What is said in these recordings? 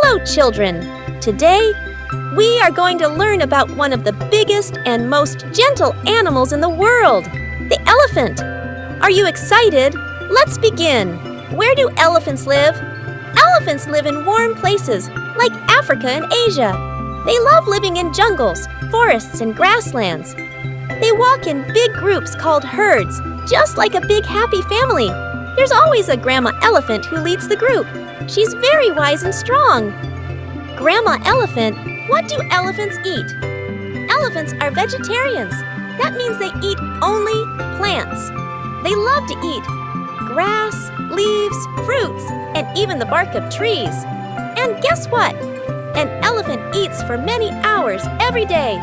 Hello, children! Today, we are going to learn about one of the biggest and most gentle animals in the world, the elephant. Are you excited? Let's begin. Where do elephants live? Elephants live in warm places like Africa and Asia. They love living in jungles, forests, and grasslands. They walk in big groups called herds, just like a big happy family. There's always a grandma elephant who leads the group. She's very wise and strong. Grandma elephant, what do elephants eat? Elephants are vegetarians. That means they eat only plants. They love to eat grass, leaves, fruits, and even the bark of trees. And guess what? An elephant eats for many hours every day,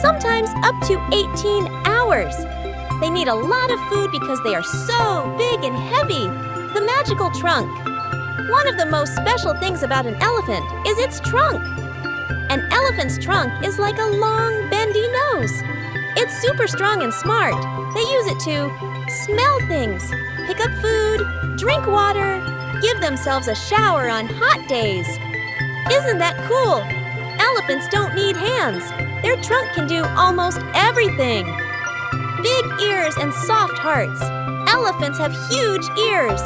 sometimes up to 18 hours. They need a lot of food because they are so big and heavy. The magical trunk. One of the most special things about an elephant is its trunk. An elephant's trunk is like a long, bendy nose. It's super strong and smart. They use it to smell things, pick up food, drink water, give themselves a shower on hot days. Isn't that cool? Elephants don't need hands. Their trunk can do almost everything. Big ears and soft hearts. Elephants have huge ears.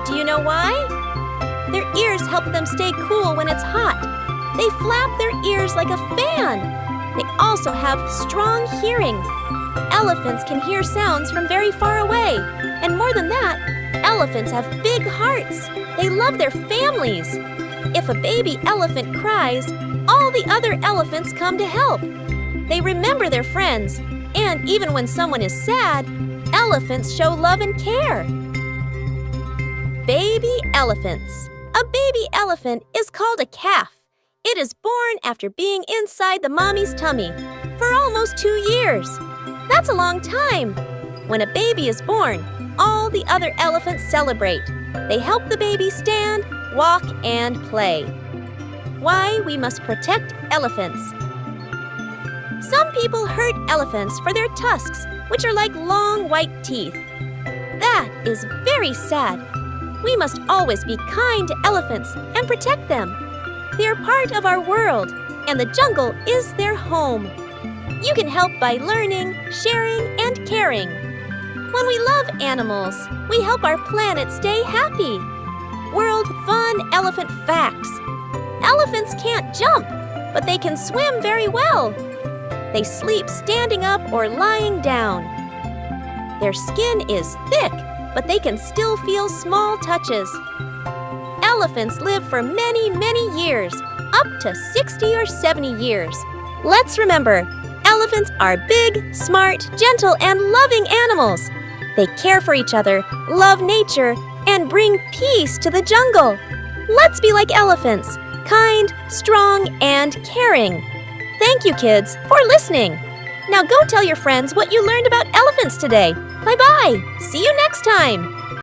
Do you know why? Their ears help them stay cool when it's hot. They flap their ears like a fan. They also have strong hearing. Elephants can hear sounds from very far away. And more than that, elephants have big hearts. They love their families. If a baby elephant cries, all the other elephants come to help. They remember their friends. And even when someone is sad, elephants show love and care. Baby elephants. A baby elephant is called a calf. It is born after being inside the mommy's tummy for almost 2 years. That's a long time. When a baby is born, all the other elephants celebrate. They help the baby stand, walk, and play. Why we must protect elephants. Some people hurt elephants for their tusks, which are like long white teeth. That is very sad. We must always be kind to elephants and protect them. They are part of our world, and the jungle is their home. You can help by learning, sharing, and caring. When we love animals, we help our planet stay happy. World Fun Elephant Facts. Elephants can't jump, but they can swim very well. They sleep standing up or lying down. Their skin is thick, but they can still feel small touches. Elephants live for many, many years, up to 60 or 70 years. Let's remember, elephants are big, smart, gentle, and loving animals. They care for each other, love nature, and bring peace to the jungle. Let's be like elephants, kind, strong, and caring. Thank you, kids, for listening. Now go tell your friends what you learned about elephants today. Bye-bye. See you next time.